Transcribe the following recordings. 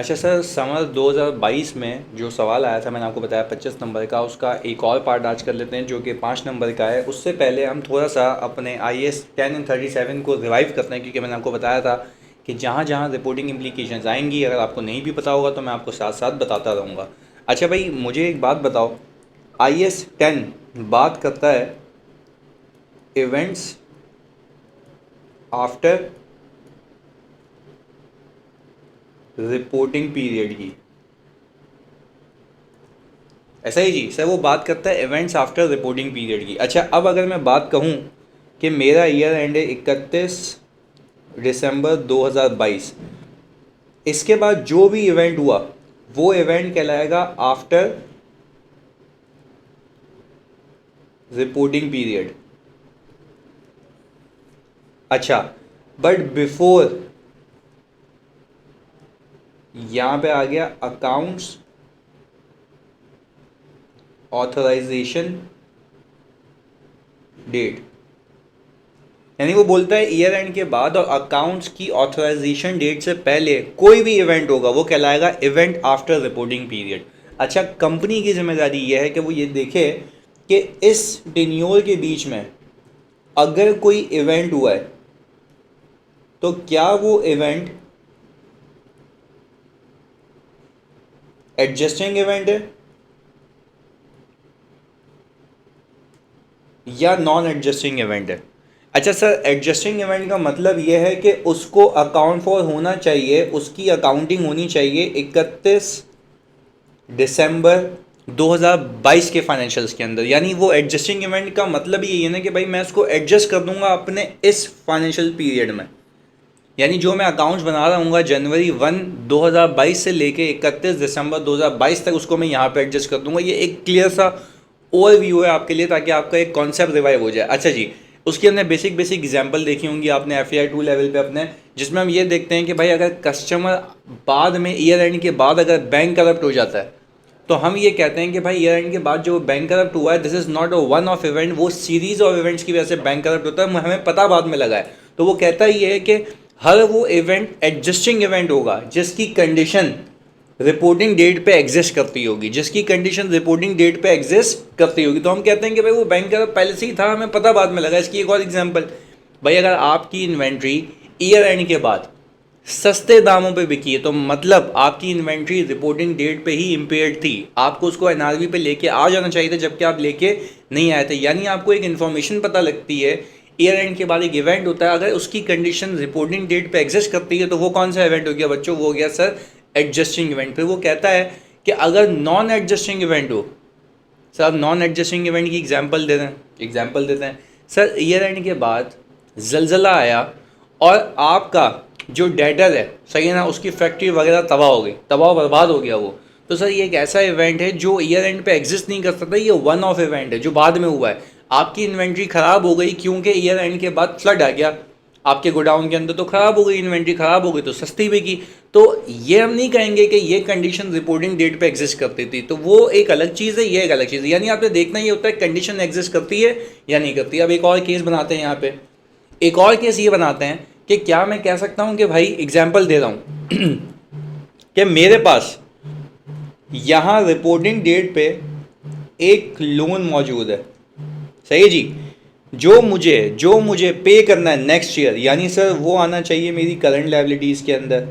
अच्छा sir, summer 2022 में जो सवाल आया था, मैंने आपको बताया 25 नंबर का, उसका एक और पार्ट आज कर लेते हैं जो कि 5 नंबर का है। उससे पहले हम थोड़ा सा अपने IAS 10 एंड 37 को रिवाइव करते हैं, क्योंकि मैंने आपको बताया था कि जहाँ जहाँ रिपोर्टिंग इम्प्लीकेशंस आएंगी, अगर आपको नहीं भी पता होगा तो मैं आपको साथ साथ बताता रहूँगा। अच्छा भाई, मुझे एक बात बताओ, IAS 10 बात करता है इवेंट्स आफ्टर रिपोर्टिंग पीरियड की। ऐसा ही जी सर, वो बात करता है इवेंट्स आफ्टर रिपोर्टिंग पीरियड की। अच्छा, अब अगर मैं बात कहूँ कि मेरा ईयर एंड है 31 दिसंबर 2022, इसके बाद जो भी इवेंट हुआ वो इवेंट कहलाएगा आफ्टर रिपोर्टिंग पीरियड। अच्छा, बट बिफोर, यहाँ पे आ गया अकाउंट्स ऑथराइजेशन डेट, यानी वो बोलता है ईयर एंड के बाद और अकाउंट्स की ऑथराइजेशन डेट से पहले कोई भी इवेंट होगा वो कहलाएगा इवेंट आफ्टर रिपोर्टिंग पीरियड। अच्छा, कंपनी की जिम्मेदारी ये है कि वो ये देखे कि इस टेन्योर के बीच में अगर कोई इवेंट हुआ है तो क्या वो इवेंट एडजस्टिंग इवेंट है या नॉन एडजस्टिंग इवेंट है। अच्छा सर, एडजस्टिंग इवेंट का मतलब ये है कि उसको अकाउंट फॉर होना चाहिए, उसकी अकाउंटिंग होनी चाहिए 31 दिसंबर 2022 के फाइनेंशियल्स के अंदर। यानी वो एडजस्टिंग इवेंट का मतलब ये है ना कि भाई मैं इसको एडजस्ट कर दूंगा अपने इस फाइनेंशियल पीरियड में। यानी जो मैं अकाउंट्स बना रहा हूँ जनवरी 1 2022 से लेके 31 दिसंबर 2022 तक, उसको मैं यहाँ पे एडजस्ट कर दूंगा। ये एक क्लियर सा ओवरव्यू है आपके लिए, ताकि आपका एक कॉन्सेप्ट रिवाइव हो जाए। अच्छा जी, उसकी हमने बेसिक बेसिक एग्जांपल देखी होंगी आपने FEI 2 लेवल पे अपने, जिसमें हम ये देखते हैं कि भाई अगर कस्टमर बाद में ईयर एंड के बाद अगर बैंक करप्ट हो जाता है तो हम ये कहते हैं कि भाई ईयर एंड के बाद जो बैंक करप्ट हुआ है, this is not a one of event, वो सीरीज ऑफ इवेंट्स की वजह से बैंक करप्ट होता है, हमें पता बाद में लगा है। तो वो कहता ही है कि हर वो इवेंट एडजस्टिंग इवेंट होगा जिसकी कंडीशन रिपोर्टिंग डेट पे एग्जिस्ट करती होगी, जिसकी कंडीशन रिपोर्टिंग डेट पे एग्जिस्ट करती होगी। तो हम कहते हैं कि भाई वो बैंक करप्ट पहले से ही था, हमें पता बाद में लगा। इसकी एक और एग्जांपल, भाई अगर आपकी इन्वेंट्री ईयर एंड के बाद सस्ते दामों पे बिकी है तो मतलब आपकी इन्वेंट्री रिपोर्टिंग डेट पे ही इम्पेयर्ड थी, आपको उसको NRV पे लेके आ जाना चाहिए था, जबकि आप लेके नहीं आए थे। यानी आपको एक इन्फॉर्मेशन पता लगती है ईयर एंड के बाद एक इवेंट होता है, अगर उसकी कंडीशन रिपोर्टिंग डेट पे एग्जिस्ट करती है तो वो कौन सा इवेंट हो गया बच्चों, वो हो गया सर एडजस्टिंग इवेंट। फिर वो कहता है कि अगर नॉन एडजस्टिंग इवेंट हो, सर अब नॉन एडजस्टिंग इवेंट की एग्जाम्पल देते हैं। सर ईयर एंड के बाद जलजला आया और आपका जो डेटर है, सही है ना, उसकी फैक्ट्री वगैरह तबाह हो गई, तबाह बर्बाद हो गया वो। तो सर ये एक ऐसा इवेंट है जो ईयर एंड पे एग्जिस्ट नहीं कर सकता, ये वन ऑफ इवेंट है जो बाद में हुआ है। आपकी इन्वेंट्री ख़राब हो गई क्योंकि ईयर एंड के बाद फ्लड आ गया आपके गोडाउन के अंदर, तो ख़राब हो गई इन्वेंट्री, ख़राब हो गई तो सस्ती बिकी। तो ये हम नहीं कहेंगे कि ये कंडीशन रिपोर्टिंग डेट पे एग्जिस्ट करती थी, तो वो एक अलग चीज़ है, ये एक अलग चीज़ है। यानी आपने देखना ये होता है कंडीशन एग्जिस्ट करती है या नहीं करती। अब एक और केस बनाते हैं यहाँ पे, एक और केस ये बनाते हैं कि क्या मैं कह सकता हूँ कि भाई एग्जाम्पल दे रहा हूँ कि मेरे पास यहाँ रिपोर्टिंग डेट पे एक लोन मौजूद है, सही है जी, जो मुझे पे करना है नेक्स्ट ईयर, यानी सर वो आना चाहिए मेरी करंट लायबिलिटीज़ के अंदर,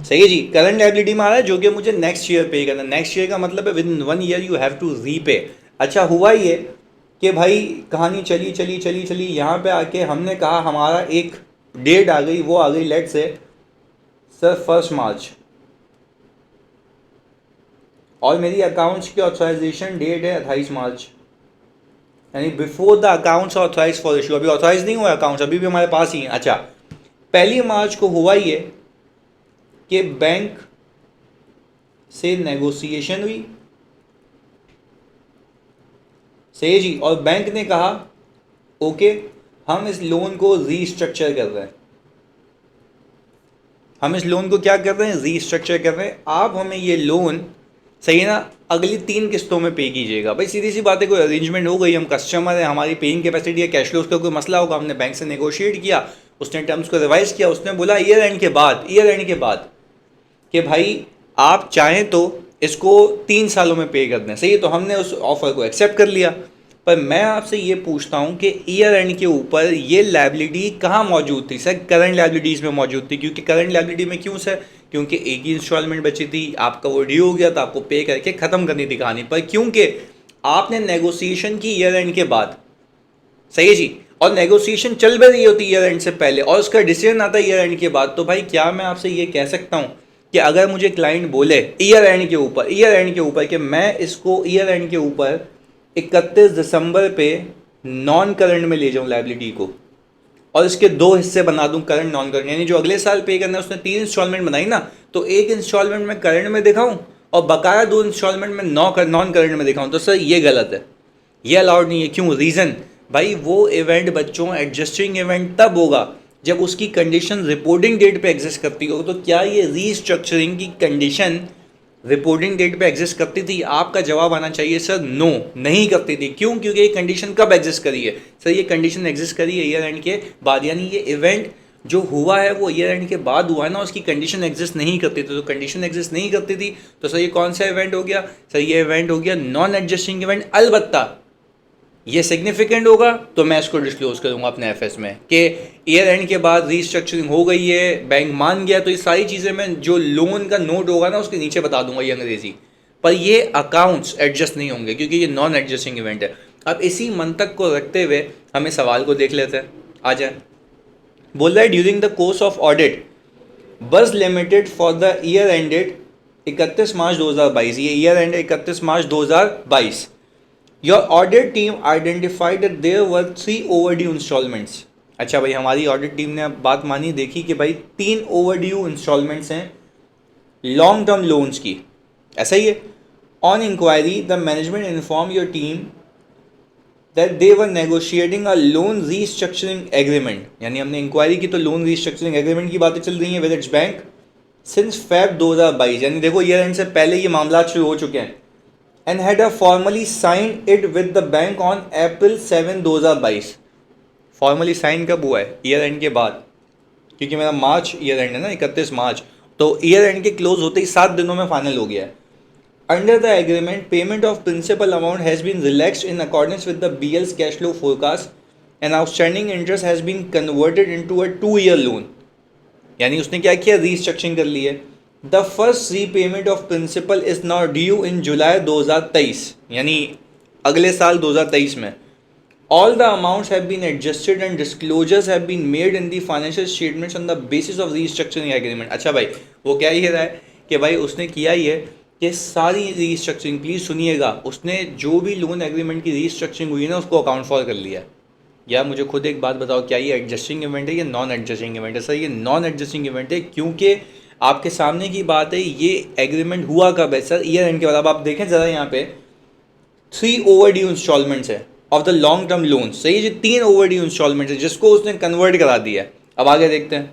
सही है जी। करंट लायबिलिटी में आ रहा है जो कि मुझे नेक्स्ट ईयर पे करना है। नेक्स्ट ईयर का मतलब है within 1 year you have to repay. अच्छा, हुआ ये कि भाई कहानी चली चली चली चली, यहाँ पे आके हमने कहा हमारा एक डेट आ गई, वो आ गई लेट से सर 1 मार्च, और मेरी अकाउंट्स की ऑथराइजेशन डेट है 28 मार्च, यानी before the accounts authorise for issue. अभी ऑथराइज नहीं हुआ अकाउंट्स, अभी भी हमारे पास ही हैं। अच्छा, 1 मार्च को हुआ ये कि बैंक से नेगोशिएशन हुई, सही जी, और बैंक ने कहा ओके हम इस लोन को रीस्ट्रक्चर कर रहे हैं, हम इस लोन को क्या कर रहे हैं, रीस्ट्रक्चर कर रहे हैं, आप हमें ये लोन, सही है ना, अगली 3 किस्तों में पे कीजिएगा। भाई सीधी सी बात है, कोई अरेंजमेंट हो गई, हम कस्टमर हैं, हमारी पेइंग कैपेसिटी है, कैश फ्लो का कोई मसला होगा, हमने बैंक से नेगोशिएट किया, उसने टर्म्स को रिवाइज किया, उसने बोला ईयर एंड के बाद कि भाई आप चाहें तो इसको 3 सालों में पे कर दें, सही है, तो हमने उस ऑफर को एक्सेप्ट कर लिया। पर मैं आपसे ये पूछता हूँ कि ईयर एंड के ऊपर ये लायबिलिटी कहाँ मौजूद थी सर? करंट लायबिलिटीज़ में मौजूद थी। क्योंकि करंट लायबिलिटी में क्यों सर? क्योंकि एक ही इंस्टॉलमेंट बची थी, आपका वो ड्यू हो गया था, आपको पे करके ख़त्म करनी थी कहानी। पर क्योंकि आपने नेगोशिएशन की ईयर एंड के बाद, सही है जी, और नेगोशिएशन चल भी रही होती ईयर एंड से पहले और उसका डिसीजन आता है ईयर एंड के बाद, तो भाई क्या मैं आपसे ये कह सकता हूँ कि अगर मुझे क्लाइंट बोले ईयर एंड के ऊपर कि मैं इसको ईयर एंड के ऊपर 31 दिसंबर पे नॉन करंट में ले जाऊं लायबिलिटी को, और इसके 2 हिस्से बना दूं, करंट नॉन करंट, यानी जो अगले साल पे करना है उसने 3 इंस्टॉलमेंट बनाई ना, तो एक इंस्टॉलमेंट में करंट में दिखाऊं और बकाया 2 इंस्टॉलमेंट में नॉन करंट में दिखाऊं, तो सर ये गलत है, ये अलाउड नहीं है। क्यों? रीज़न, भाई वो इवेंट बच्चों एडजस्टिंग इवेंट तब होगा जब उसकी कंडीशन रिपोर्टिंग डेट पे एग्जिस्ट करती हो। तो क्या ये रीस्ट्रक्चरिंग की कंडीशन रिपोर्टिंग डेट पे एग्जिस्ट करती थी? आपका जवाब आना चाहिए सर नो, नहीं करती थी। क्यों? क्योंकि ये कंडीशन कब एग्जिस्ट करी है सर? ये कंडीशन एग्जिस्ट करी है ईयर एंड के बाद, यानी ये इवेंट जो हुआ है वो ईयर एंड के बाद हुआ है ना, उसकी कंडीशन एग्जिस्ट नहीं करती थी। तो कंडीशन एग्जिस्ट नहीं करती थी तो सर ये कौन सा इवेंट हो गया सर? ये इवेंट हो गया नॉन एडजस्टिंग इवेंट। अलबत्ता ये सिग्निफिकेंट होगा तो मैं इसको डिस्क्लोज करूंगा अपने एफएस में कि ईयर एंड के बाद रीस्ट्रक्चरिंग हो गई है, बैंक मान गया, तो ये सारी चीज़ें मैं जो लोन का नोट होगा ना उसके नीचे बता दूंगा ये अंग्रेजी। पर ये अकाउंट्स एडजस्ट नहीं होंगे क्योंकि ये नॉन एडजस्टिंग इवेंट है। अब इसी मंतक को रखते हुए हमें सवाल को देख लेते हैं, आ जाए। बोल रहा है during the course of audit bus limited for the year ended 31 March 2022, ये year end 31 March 2022, your audit team identified that there were 3 overdue installments. अच्छा भाई, हमारी ऑडिट टीम ने अब बात मानी, देखी कि भाई 3 ओवरड्यू इंस्टॉलमेंट्स हैं लॉन्ग टर्म लोन्स की, ऐसा ही है। On inquiry the management inform your team that they were negotiating a loan restructuring agreement, यानी हमने इंक्वायरी की तो लोन रीस्ट्रक्चरिंग एग्रीमेंट की बातें चल रही हैं with its bank since Feb 2022, यानी देखो ईयर एंड से पहले ये मामला शुरू हो चुके हैं। And had a formally sign it with the bank on April 7, 2022। Formally sign कब हुआ है? ईयर एंड के बाद, क्योंकि मेरा मार्च ईयर एंड है ना, 31 मार्च, तो ईयर एंड के क्लोज होते ही 7 दिनों में फाइनल हो गया है। Under the agreement payment of principal amount has been relaxed in accordance with the BL's cash flow forecast and outstanding interest has been converted into a 2-year loan, यानी उसने क्या किया? रीस्ट्रक्चरिंग कर ली है। The first repayment of principal is now due in July 2023, यानी अगले साल 2023 में। All the amounts have been adjusted and disclosures have been made in the financial statements on the basis of restructuring agreement. अच्छा भाई, वो क्या ही रहा है कि भाई उसने किया ही है कि सारी रीस्ट्रक्चरिंग, प्लीज़ सुनिएगा, उसने जो भी लोन एग्रीमेंट की रीस्ट्रक्चरिंग हुई है ना उसको अकाउंट फॉर कर लिया है। या मुझे खुद एक बात बताओ, क्या ये एडजस्टिंग इवेंट है या नॉन एडजस्टिंग इवेंट है? सर ये नॉन एडजस्टिंग इवेंट है, क्योंकि आपके सामने की बात है, ये एग्रीमेंट हुआ कब है सर? ईयर एंड के बाद। अब आप देखें ज़रा यहाँ पे 3 ओवरड्यू इंस्टॉलमेंट्स है of the long term loan, सही है, 3 ओवरड्यू इंस्टॉलमेंट्स है जिसको उसने कन्वर्ट करा दिया है। अब आगे देखते हैं।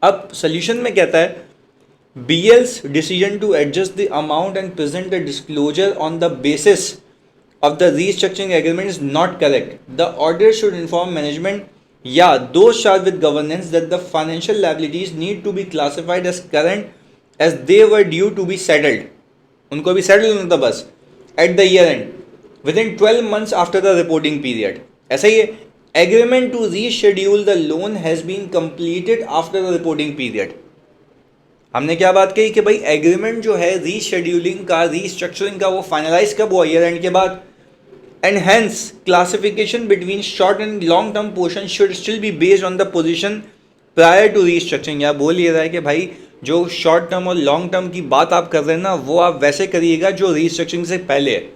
अब सोल्यूशन में कहता है BL's decision to adjust the amount and present the disclosure on the basis of the restructuring agreement is not correct. The auditor should inform management, yeah, those charged with governance, that the financial liabilities need to be classified as current as they were due to be settled. उनको भी settle होना था बस at the year end within 12 months after the reporting period. ऐसा ही है, agreement to reschedule the loan has been completed after the reporting period. हमने क्या बात कही कि भाई एग्रीमेंट जो है रीशेड्यूलिंग का, रीस्ट्रक्चरिंग का, वो फाइनलाइज कब हुआ? ईयर एंड के बाद। And hence classification between short and long term portion should still be based on the position prior to restructuring. या बोल ये रहा है कि भाई जो शॉर्ट टर्म और लॉन्ग टर्म की बात आप कर रहे हैं ना, वो आप वैसे करिएगा जो रीस्ट्रक्चरिंग से पहले है,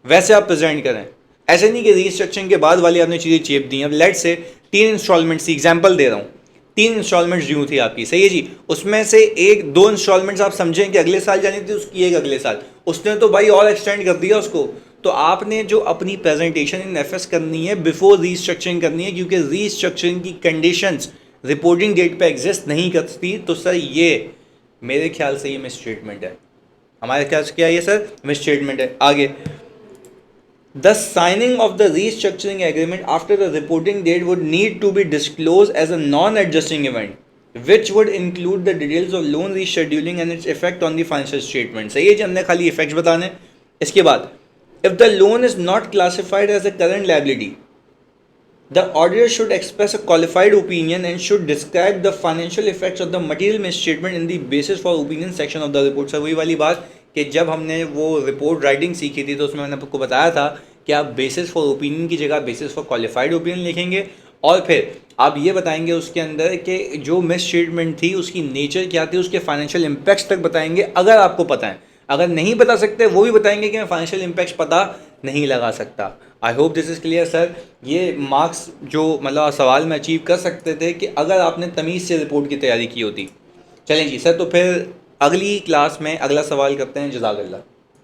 वैसे आप प्रेजेंट करें। ऐसे नहीं कि रीस्ट्रक्चरिंग के बाद वाली आपने चीज़ें चेप दी। अब लेट से 3 इंस्टॉलमेंट्स की एग्जाम्पल दे रहा हूँ, 3 इंस्टॉलमेंट्स ड्यू थी आपकी, सही है जी। उसमें से 1-2 इंस्टॉलमेंट्स आप समझें कि अगले साल जानी थी, उसकी एक अगले साल, उसने तो भाई और एक्सटेंड कर दिया उसको। तो आपने जो अपनी प्रेजेंटेशन इन एफएस करनी है बिफोर रीस्ट्रक्चरिंग करनी है, क्योंकि रीस्ट्रक्चरिंग की कंडीशंस रिपोर्टिंग डेट पे एग्जिस्ट नहीं करती। तो सर ये मेरे ख्याल से ये मिसस्टेटमेंट है। हमारे क्या है ये सर, मिस स्टेटमेंट है। आगे, the signing of the restructuring agreement after the reporting date would need to be disclosed as a non-adjusting event, which would include the details of loan rescheduling and its effect on the financial statement। सही है जी, हमने खाली effects बताने। इसके बाद, if the loan is not classified as a current liability, the auditor should express a qualified opinion and should describe the financial effects of the material misstatement in the basis for opinion section of the report। Sir वही वाली बात कि जब हमने वो report writing सीखी थी तो उसमें मैंने आपको बताया था कि आप बेसिस फॉर ओपिनियन की जगह बेसिस फॉर क्वालिफाइड ओपिनियन लिखेंगे, और फिर आप ये बताएंगे उसके अंदर कि जो मिस स्टेटमेंट थी उसकी नेचर क्या थी, उसके फाइनेंशियल इम्पैक्ट्स तक बताएंगे अगर आपको पता है। अगर नहीं बता सकते वो भी बताएंगे कि मैं फाइनेंशियल इम्पैक्ट्स पता नहीं लगा सकता। I hope this is clear sir. ये मार्क्स जो मतलब सवाल में अचीव कर सकते थे कि अगर आपने तमीज़ से रिपोर्ट की तैयारी की होती। चलें जी सर, तो फिर अगली क्लास में अगला सवाल करते हैं। जज़ाकल्लाह।